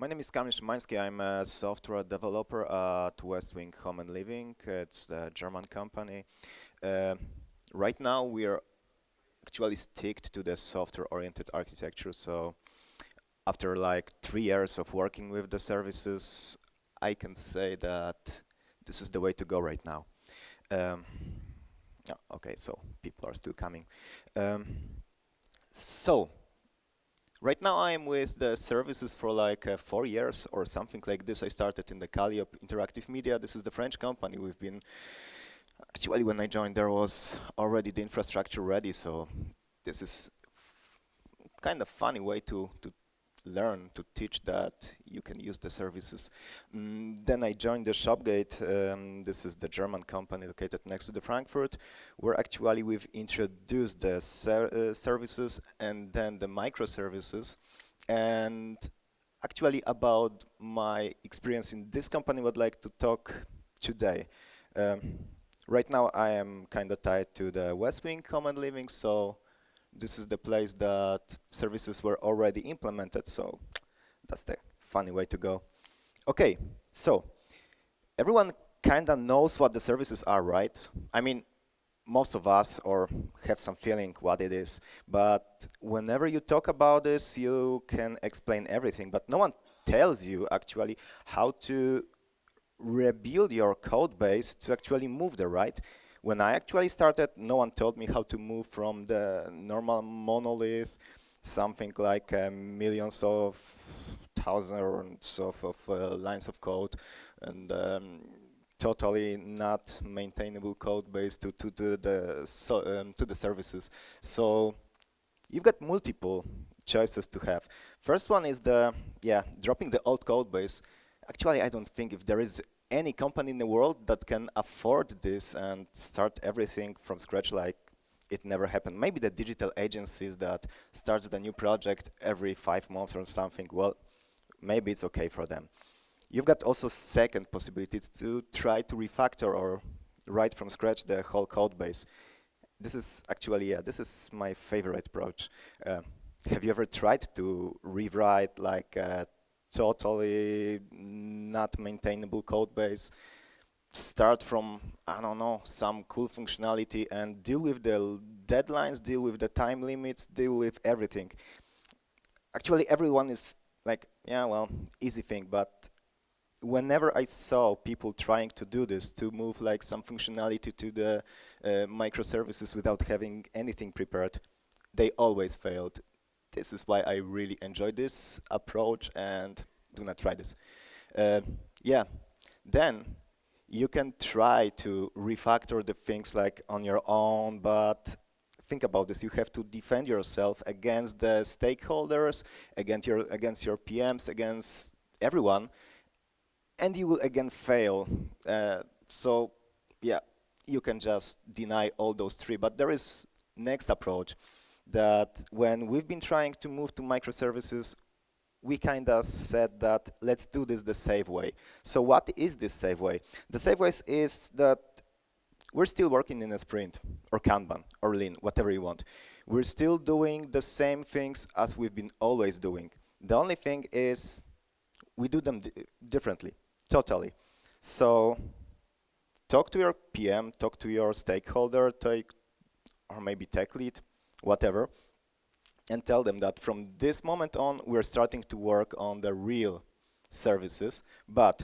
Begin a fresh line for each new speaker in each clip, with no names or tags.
My name is Kamil Szymanski. I'm a software developer at Westwing Home and Living. It's a German company. Uh, right now, we are actually sticked to the software-oriented architecture. So after like 3 years of working with the services, I can say that this is the way to go right now. Um, yeah, okay, so people are still coming. Um, so right now I'm with the services for like 4 years or something like this. I started in the Calliope Interactive Media. This is the French company. We've been, actually when I joined there was already the infrastructure ready, so this is kind of funny way to learn, to teach that you can use the services. Then I joined the Shopgate. This is the German company located next to the Frankfurt, where actually we've introduced the services and then the microservices. And actually about my experience in this company, I would like to talk today. Um, right now I am kind of tied to the West Wing Home and Living, so this is the place that services were already implemented, so that's the funny way to go. Okay, so everyone kind of knows what the services are, right? I mean, most of us or have some feeling what it is, but whenever you talk about this, you can explain everything, but no one tells you actually how to rebuild your code base to actually move there, right? When I actually started, no one told me how to move from the normal monolith, something like millions of thousands of lines of code, and totally not maintainable code base to the services. So you've got multiple choices to have. First one is dropping the old code base. Actually, I don't think if there is any company in the world that can afford this and start everything from scratch, like it never happened. Maybe the digital agencies that starts the new project every 5 months or something, well, maybe it's okay for them. You've got also second possibilities to try to refactor or write from scratch the whole code base. This is actually, this is my favorite approach. Have you ever tried to rewrite like a totally not maintainable code base? Start from, I don't know, some cool functionality and deal with the deadlines, deal with the time limits, deal with everything. Actually, everyone is like, yeah, well, easy thing, but whenever I saw people trying to do this, to move like some functionality to the microservices without having anything prepared, they always failed. This is why I really enjoy this approach and do not try this. Yeah, then you can try to refactor the things like on your own, but think about this, you have to defend yourself against the stakeholders, against your PMs, against everyone, and you will again fail. So yeah, you can just deny all those three. But there is next approach that when we've been trying to move to microservices, we kind of said that let's do this the safe way. So what is this safe way? The safe way is that we're still working in a sprint or Kanban or Lean, whatever you want. We're still doing the same things as we've been always doing. The only thing is we do them differently, totally. So talk to your PM, talk to your stakeholder, or maybe tech lead, whatever, and tell them that from this moment on, we're starting to work on the real services, but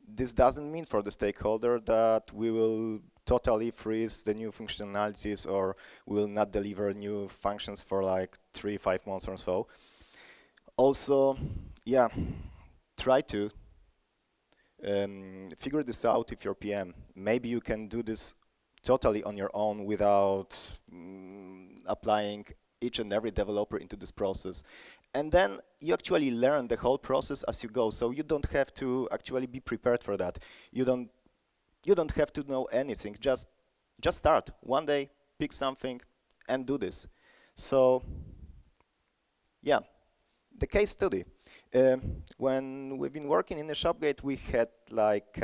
this doesn't mean for the stakeholder that we will totally freeze the new functionalities or will not deliver new functions for like 3-5 months or so. Also, yeah, try to figure this out with your PM. Maybe you can do this totally on your own without applying each and every developer into this process. And then you actually learn the whole process as you go, so you don't have to actually be prepared for that. You don't have to know anything, just start. One day, pick something and do this. So yeah, the case study. When we've been working in the Shopgate, we had like,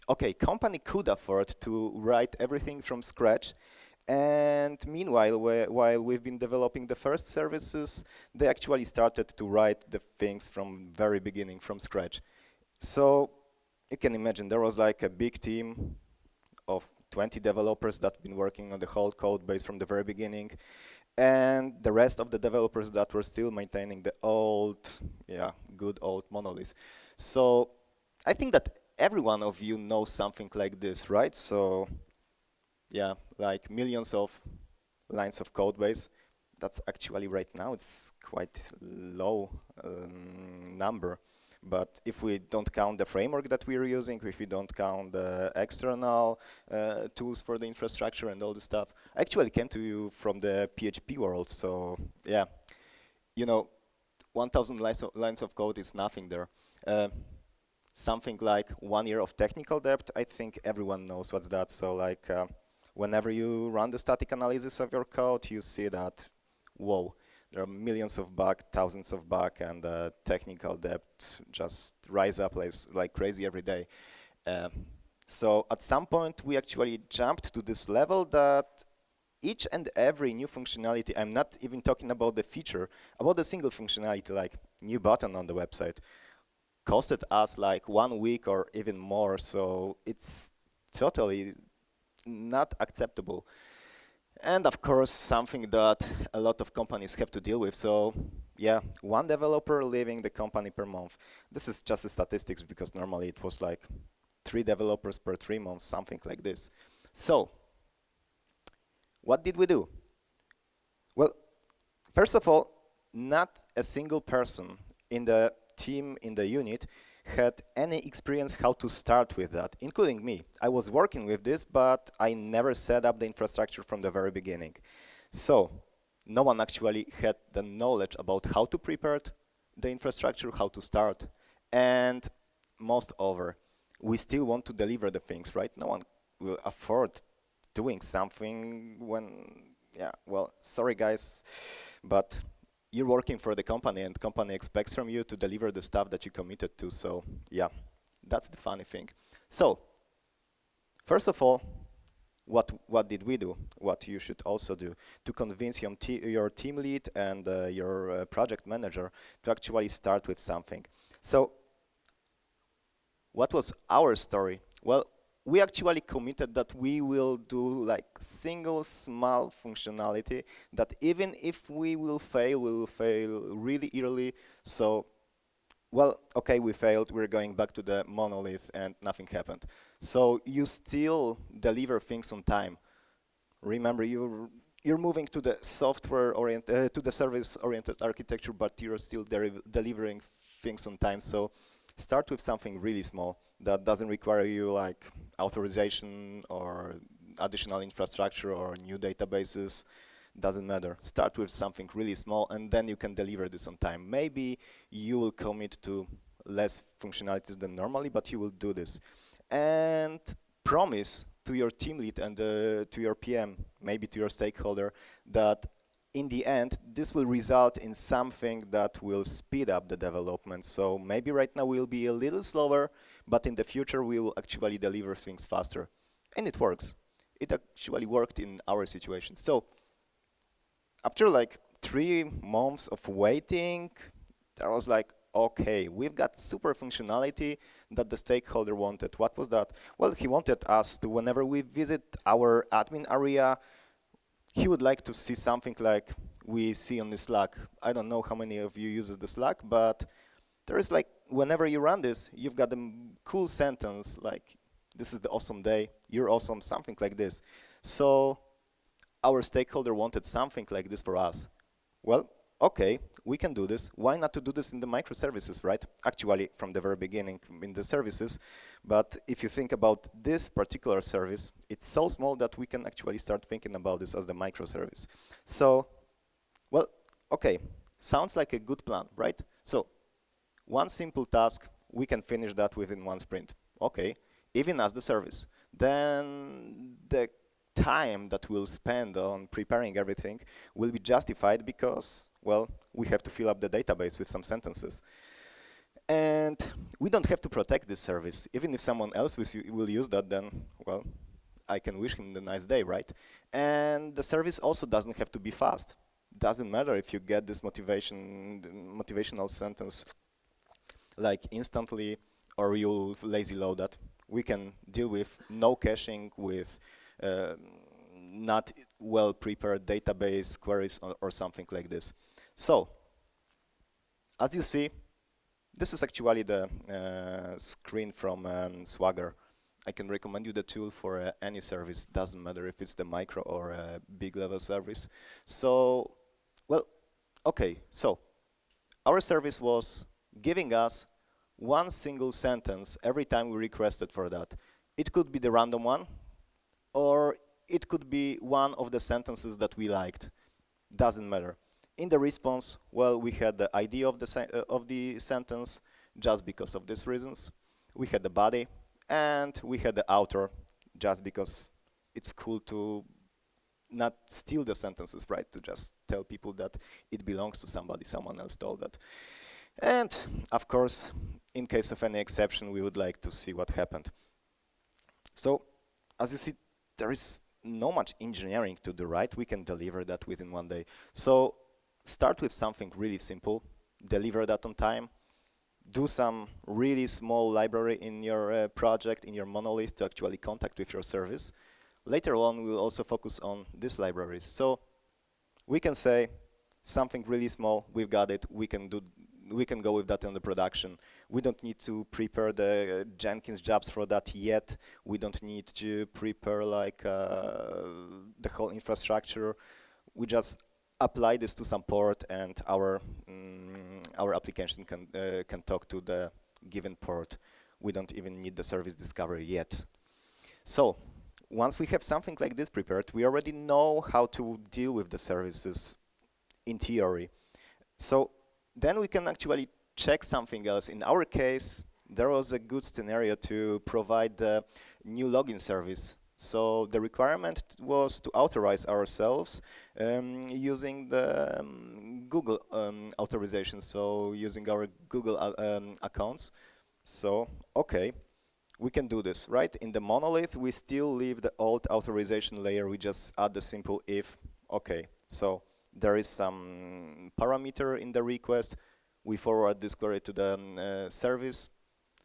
okay, company could afford to write everything from scratch And meanwhile, while we've been developing the first services, they actually started to write the things from very beginning, from scratch. So you can imagine there was like a big team of 20 developers that been working on the whole code base from the very beginning, and the rest of the developers that were still maintaining the old, yeah, good old monolith. So I think that every one of you knows something like this, right? So yeah, like millions of lines of code base. That's actually right now it's quite low number. But if we don't count the framework that we're using, if we don't count the external tools for the infrastructure and all the stuff, I actually came to you from the PHP world. So yeah, you know, 1,000 lines of code is nothing there. Uh, Something like 1 year of technical debt, I think everyone knows what's that. So like whenever you run the static analysis of your code, you see that, whoa, there are millions of bugs, thousands of bugs, and technical debt just rise up like crazy every day. Uh, so at some point, we actually jumped to this level that each and every new functionality, I'm not even talking about the feature, about the single functionality, like new button on the website, costed us like 1 week or even more. So it's totally not acceptable. And of course, something that a lot of companies have to deal with. So yeah, one developer leaving the company per month. This is just the statistics because normally it was like 3 developers per 3 months, something like this. So what did we do? Well, first of all, not a single person in the team, in the unit, had any experience how to start with that, including me. I was working with this, but I never set up the infrastructure from the very beginning. So no one actually had the knowledge about how to prepare the infrastructure, how to start. And most over, we still want to deliver the things, right? No one will afford doing something when, yeah, well, sorry guys, but you're working for the company and company expects from you to deliver the stuff that you committed to. So yeah, that's the funny thing. So first of all, what did we do? What you should also do to convince your team lead and your project manager to actually start with something. So what was our story? Well, we actually committed that we will do like single small functionality that even if we will fail really early. So, well, okay, we failed, we're going back to the monolith and nothing happened. So you still deliver things on time. Remember, you're moving to the to the service-oriented architecture, but you're still delivering things on time. So start with something really small that doesn't require you like authorization or additional infrastructure or new databases. Doesn't matter. Start with something really small, and then you can deliver this on time. Maybe you will commit to less functionalities than normally, but you will do this. And promise to your team lead and to your PM, maybe to your stakeholder, that in the end, this will result in something that will speed up the development. So maybe right now we'll be a little slower, but in the future we will actually deliver things faster. And it works. It actually worked in our situation. So after like 3 months of waiting, there was like, okay, we've got super functionality that the stakeholder wanted. What was that? Well, he wanted us to, whenever we visit our admin area, he would like to see something like we see on the Slack. I don't know how many of you uses the Slack, but there is like, whenever you run this, you've got a cool sentence like, this is the awesome day, you're awesome, something like this. So our stakeholder wanted something like this for us. Well, okay, we can do this. Why not to do this in the microservices, right? Actually, from the very beginning in the services. But if you think about this particular service, it's so small that we can actually start thinking about this as the microservice. So, well, okay, sounds like a good plan, right? So, one simple task, we can finish that within one sprint. Okay, even as the service. Then the time that we'll spend on preparing everything will be justified because, well, we have to fill up the database with some sentences. And we don't have to protect this service. Even if someone else will use that, then, well, I can wish him a nice day, right? And the service also doesn't have to be fast. Doesn't matter if you get this motivational sentence like instantly or you lazy load that. We can deal with no caching, with uh, not well prepared database queries or something like this. So, as you see, this is actually the screen from Swagger. I can recommend you the tool for any service, doesn't matter if it's the micro or big level service. So, well, okay, so our service was giving us one single sentence every time we requested for that. It could be the random one, or it could be one of the sentences that we liked. Doesn't matter. In the response, well, we had the ID of the sentence just because of these reasons. We had the body, and we had the author just because it's cool to not steal the sentences, right? To just tell people that it belongs to somebody, someone else told that. And of course, in case of any exception, we would like to see what happened. So, as you see, there is no much engineering to do, right? We can deliver that within one day. So, start with something really simple, deliver that on time, do some really small library in your project, in your monolith to actually contact with your service. Later on, we'll also focus on these libraries. So, we can say something really small, we've got it, we can go with that in the production. We don't need to prepare the Jenkins jobs for that yet. We don't need to prepare like the whole infrastructure. We just apply this to some port, and our application can talk to the given port. We don't even need the service discovery yet. So once we have something like this prepared, we already know how to deal with the services in theory. So then we can actually check something else. In our case, there was a good scenario to provide the new login service. So the requirement was to authorize ourselves using the Google authorization, so using our Google accounts. So, okay, we can do this, right? In the monolith, we still leave the old authorization layer. We just add the simple if. Okay, so there is some parameter in the request. We forward this query to the service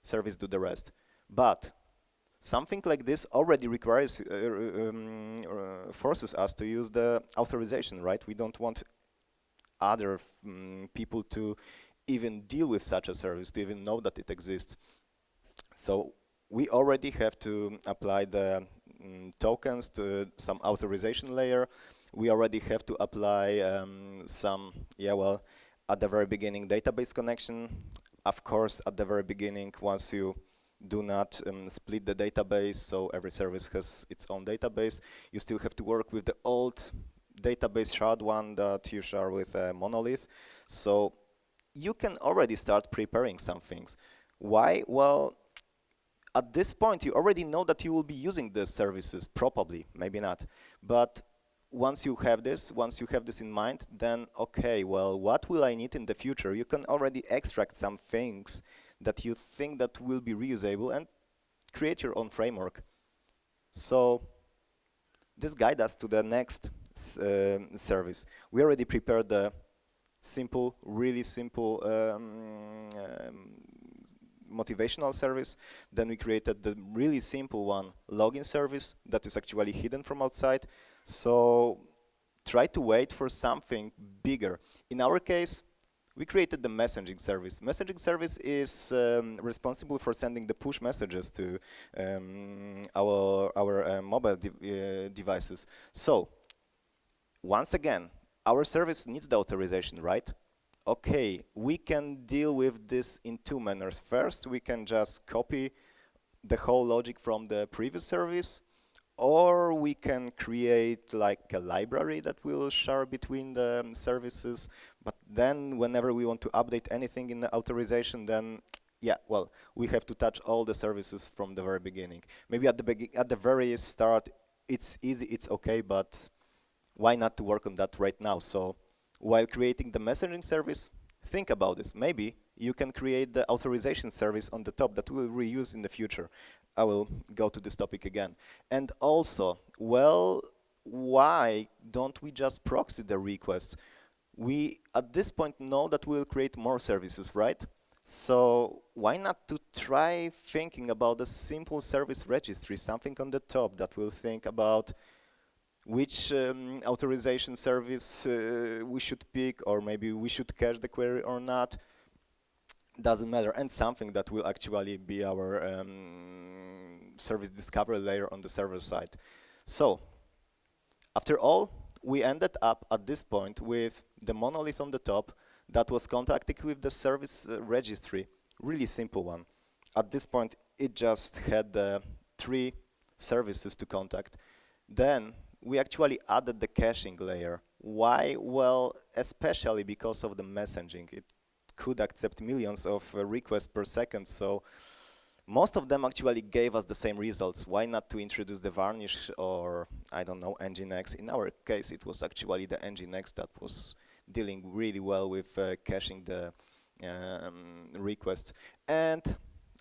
do the rest. But something like this already requires, forces us to use the authorization, right? We don't want other people to even deal with such a service, to even know that it exists. So we already have to apply the tokens to some authorization layer. We already have to apply some, at the very beginning, database connection. Of course, at the very beginning, once you do not split the database, so every service has its own database, you still have to work with the old database shard one that you share with a monolith. So you can already start preparing some things. Why? Well, at this point, you already know that you will be using the services, probably, maybe not. But once you have this in mind, then okay, well, what will I need in the future? You can already extract some things that you think that will be reusable and create your own framework. So this guides us to the next service. We already prepared the simple, really simple motivational service. Then we created the really simple one, login service, that is actually hidden from outside. So try to wait for something bigger. In our case, we created the messaging service. Messaging service is responsible for sending the push messages to our mobile devices. So once again, our service needs the authorization, right? Okay, we can deal with this in two manners. First, we can just copy the whole logic from the previous service, or we can create like a library that will share between the services. But then whenever we want to update anything in the authorization, then we have to touch all the services from the very beginning. Maybe at the very start, it's easy, it's okay, but why not to work on that right now? So while creating the messaging service, think about this. Maybe you can create the authorization service on the top that we'll reuse in the future. I will go to this topic again. And also, well, why don't we just proxy the requests? We, at this point, know that we'll create more services, right? So why not to try thinking about a simple service registry, something on the top that will think about which authorization service we should pick, or maybe we should cache the query or not. Doesn't matter, and something that will actually be our service discovery layer on the server side. So after all, we ended up at this point with the monolith on the top that was contacting with the service registry, really simple one. At this point, it just had 3 services to contact. Then we actually added the caching layer. Why? Well, especially because of the messaging. It could accept millions of requests per second, so most of them actually gave us the same results. Why not to introduce the varnish or, I don't know, Nginx? In our case, it was actually the Nginx that was dealing really well with caching the requests. And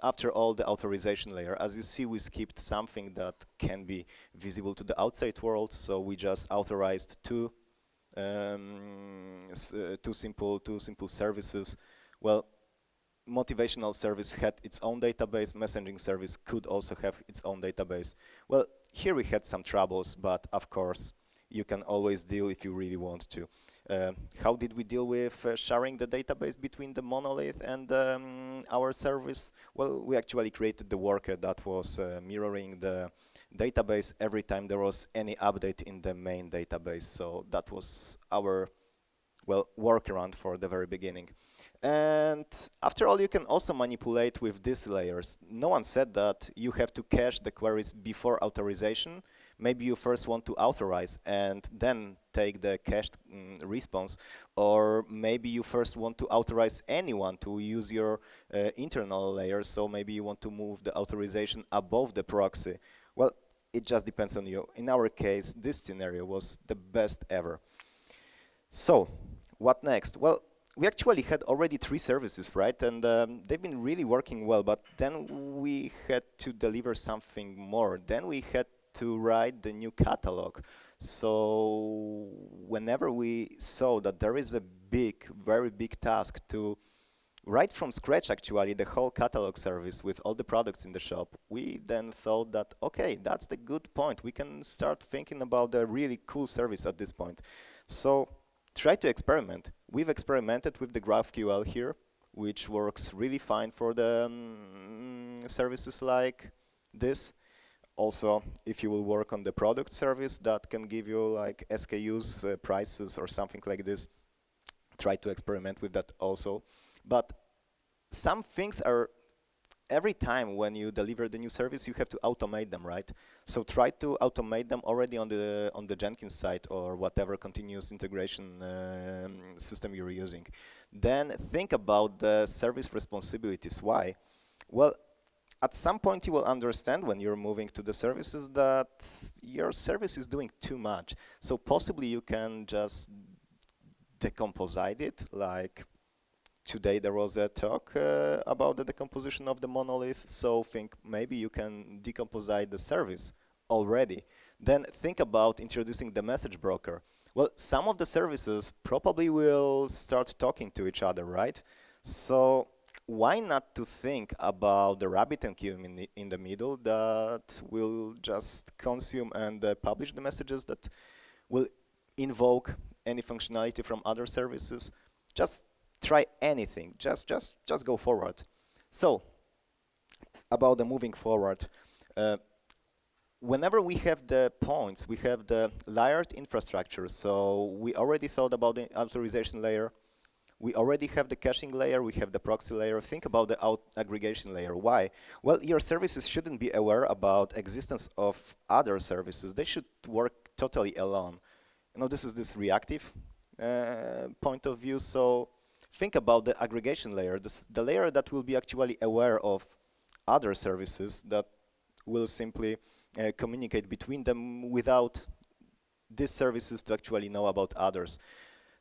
after all, the authorization layer. As you see, we skipped something that can be visible to the outside world, so we just authorized two simple services. Well, motivational service had its own database, messaging service could also have its own database. Well, here we had some troubles, but of course, you can always deal if you really want to. How did we deal with sharing the database between the monolith and our service? Well, we actually created the worker that was mirroring the database every time there was any update in the main database. So that was our, well, workaround for the very beginning. And after all, you can also manipulate with these layers. No one said that you have to cache the queries before authorization. Maybe you first want to authorize and then take the cached response, or maybe you first want to authorize anyone to use your internal layer, so maybe you want to move the authorization above the proxy. Well, it just depends on you. In our case, this scenario was the best ever. So, what next? Well, we actually had already 3 services, right? And they've been really working well, but then we had to deliver something more. Then we had to write the new catalog. So whenever we saw that there is a big, very big task to write from scratch actually the whole catalog service with all the products in the shop, we then thought that, okay, that's the good point. We can start thinking about a really cool service at this point. So try to experiment. We've experimented with the GraphQL here, which works really fine for the services like this. Also, if you will work on the product service that can give you like SKUs, prices, or something like this, try to experiment with that also. But some things are, every time when you deliver the new service, you have to automate them, right? So try to automate them already on the Jenkins side or whatever continuous integration system you're using. Then think about the service responsibilities. Why? Well, at some point you will understand when you're moving to the services that your service is doing too much. So possibly you can just decomposite it, like today there was a talk about the decomposition of the monolith, so think maybe you can decomposite the service already. Then think about introducing the message broker. Well, some of the services probably will start talking to each other, right? So why not to think about the RabbitMQ in the middle that will just consume and publish the messages that will invoke any functionality from other services? Just try anything. Just go forward. So about the moving forward, whenever we have the points, we have the layered infrastructure. So we already thought about the authorization layer. We already have the caching layer, we have the proxy layer. Think about the aggregation layer. Why? Well, your services shouldn't be aware about existence of other services. They should work totally alone. You know, this is this reactive point of view. So think about the aggregation layer, the layer that will be actually aware of other services that will simply communicate between them without these services to actually know about others.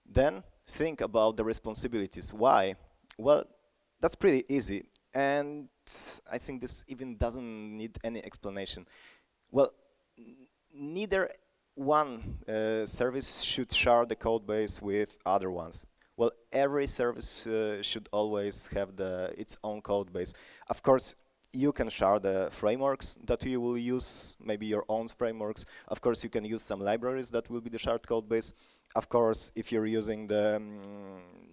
Then think about the responsibilities. Why? Well, That's pretty easy, and I think this even doesn't need any explanation. Well, neither one service should share the code base with other ones. Well, every service should always have its own code base. Of course, you can share the frameworks that you will use, maybe your own frameworks. Of course, you can use some libraries that will be the shared code base. Of course, if you're using the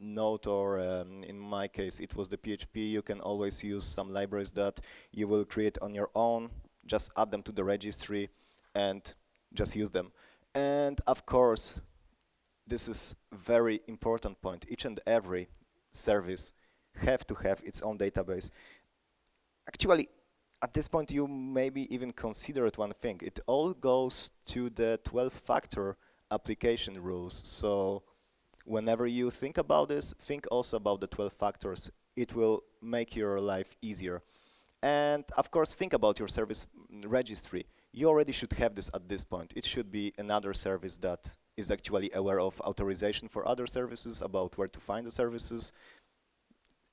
Node or in my case, it was the PHP, you can always use some libraries that you will create on your own. Just add them to the registry and just use them. And of course, this is very important point. Each and every service have to have its own database. Actually, at this point, you maybe even considered one thing. It all goes to the 12-factor application rules. So whenever you think about this, think also about the 12 factors. It will make your life easier. And of course, think about your service registry. You already should have this at this point. It should be another service that is actually aware of authorization for other services, about where to find the services,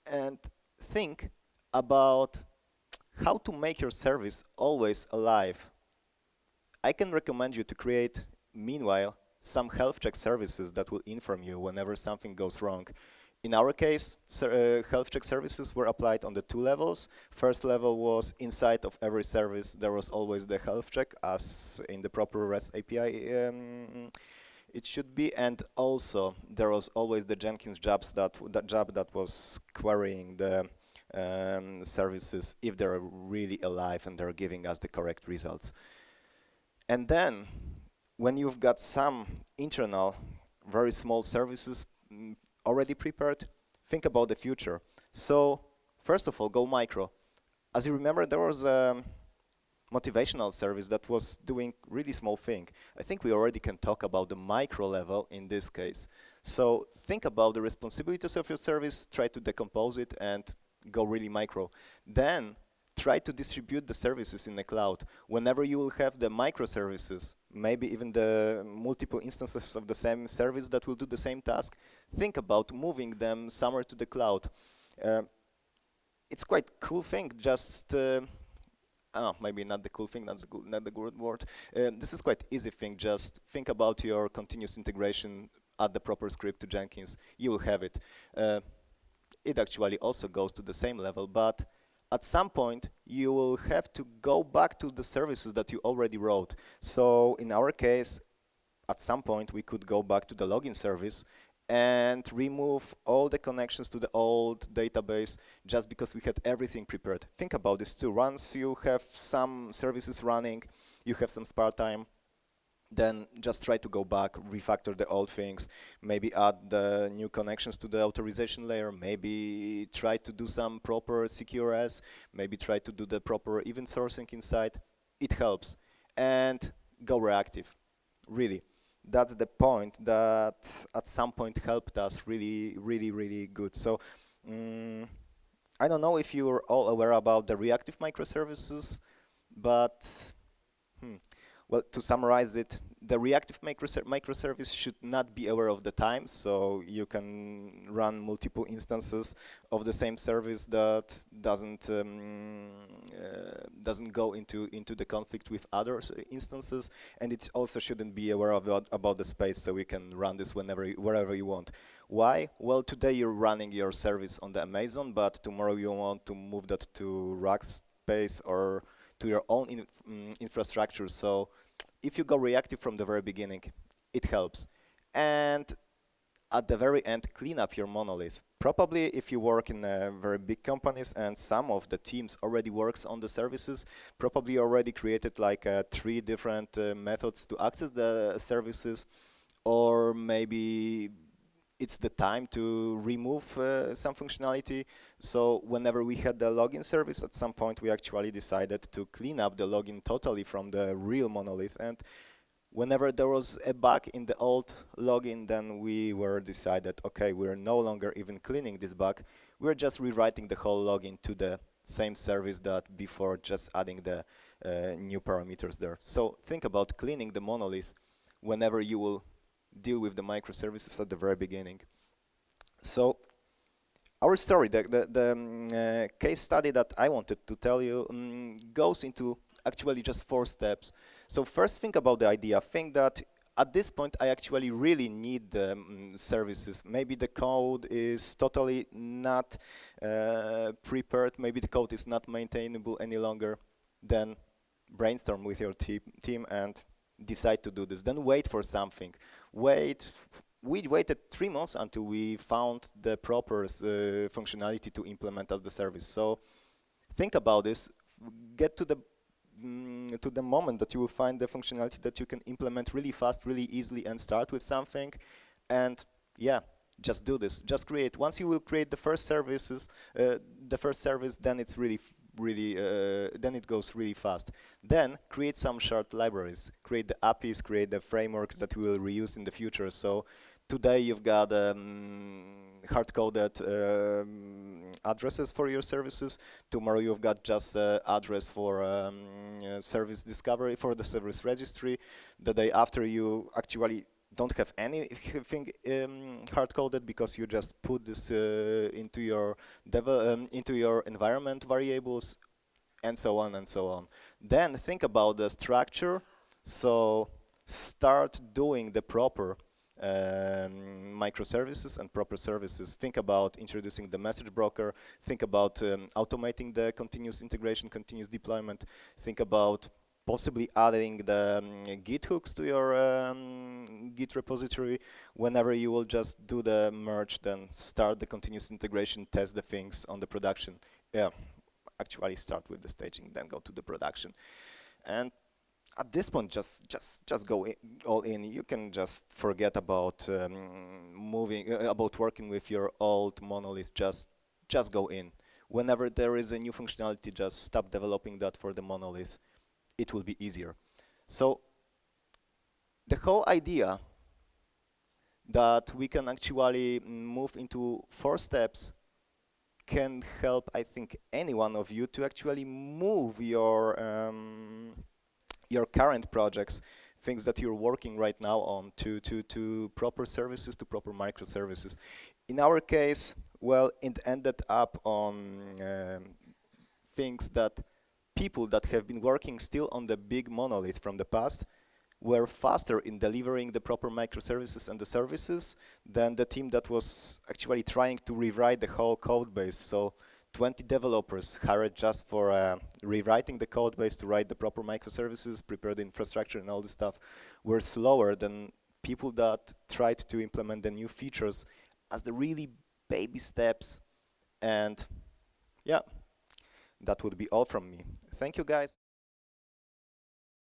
and think about how to make your service always alive. I can recommend you to create, meanwhile, some health check services that will inform you whenever something goes wrong. In our case, health check services were applied on the two levels. First level was inside of every service, there was always the health check, as in the proper REST API it should be, and also there was always the Jenkins job that was querying the services if they're really alive and they're giving us the correct results. And then, when you've got some internal, very small services already prepared, think about the future. So, first of all, go micro. As you remember, there was a motivational service that was doing really small thing. I think we already can talk about the micro level in this case. So, think about the responsibilities of your service, try to decompose it, and go really micro. Then, try to distribute the services in the cloud. Whenever you will have the microservices, maybe even the multiple instances of the same service that will do the same task, think about moving them somewhere to the cloud. It's quite cool thing, just maybe not the cool thing, not the good word. This is quite easy thing, just think about your continuous integration, add the proper script to Jenkins, you will have it. It actually also goes to the same level, but at some point, you will have to go back to the services that you already wrote. So in our case, at some point, we could go back to the login service and remove all the connections to the old database just because we had everything prepared. Think about this too. Once you have some services running, you have some spare time, then just try to go back, refactor the old things, maybe add the new connections to the authorization layer, maybe try to do some proper CQRS, maybe try to do the proper event sourcing inside. It helps. And go reactive, really. That's the point that at some point helped us really, really, really good. So I don't know if you're all aware about the reactive microservices, but well, to summarize it, the reactive microservice should not be aware of the time, so you can run multiple instances of the same service that doesn't go into the conflict with other instances, and it also shouldn't be aware about the space, so we can run this wherever you want. Why? Well, today you're running your service on the Amazon, but tomorrow you want to move that to rack space or to your own infrastructure. So if you go reactive from the very beginning, it helps. And at the very end, clean up your monolith. Probably if you work in very big companies and some of the teams already works on the services, probably already created like 3 different methods to access the services, or maybe it's the time to remove some functionality. So whenever we had the login service, at some point we actually decided to clean up the login totally from the real monolith. And whenever there was a bug in the old login, then we were decided, okay, we're no longer even cleaning this bug. We're just rewriting the whole login to the same service that before, just adding the new parameters there. So think about cleaning the monolith whenever you will deal with the microservices at the very beginning. So our story, the case study that I wanted to tell you goes into actually just 4 steps. So first, think about the idea. Think that at this point, I actually really need the services. Maybe the code is totally not prepared. Maybe the code is not maintainable any longer. Then brainstorm with your team and decide to do this. Then wait for something. We waited 3 months until we found the proper functionality to implement as the service. So think about this. Get to the moment that you will find the functionality that you can implement really fast, really easily, and start with something. And yeah, just do this. Just create. Once you will create the first service, then it's then it goes really fast. Then create some shared libraries. Create the APIs, create the frameworks that we will reuse in the future. So today you've got hard-coded addresses for your services. Tomorrow you've got just address for service discovery for the service registry. The day after you actually don't have anything hard-coded because you just put this into your environment variables, and so on and so on. Then think about the structure. So start doing the proper microservices and proper services. Think about introducing the message broker. Think about automating the continuous integration, continuous deployment. Think about possibly adding the Git hooks to your Git repository. Whenever you will just do the merge, then start the continuous integration, test the things on the production. Yeah, actually start with the staging, then go to the production. And at this point, just go all in. You can just forget about about working with your old monolith. Just go in. Whenever there is a new functionality, just stop developing that for the monolith. It will be easier. So the whole idea that we can actually move into 4 steps can help, I think, any one of you to actually move your current projects, things that you're working right now on, to proper services, to proper microservices. In our case, well, it ended up on things that people that have been working still on the big monolith from the past were faster in delivering the proper microservices and the services than the team that was actually trying to rewrite the whole code base. So 20 developers hired just for rewriting the code base to write the proper microservices, prepare the infrastructure and all this stuff, were slower than people that tried to implement the new features as the really baby steps. And yeah, that would be all from me. Thank you, guys.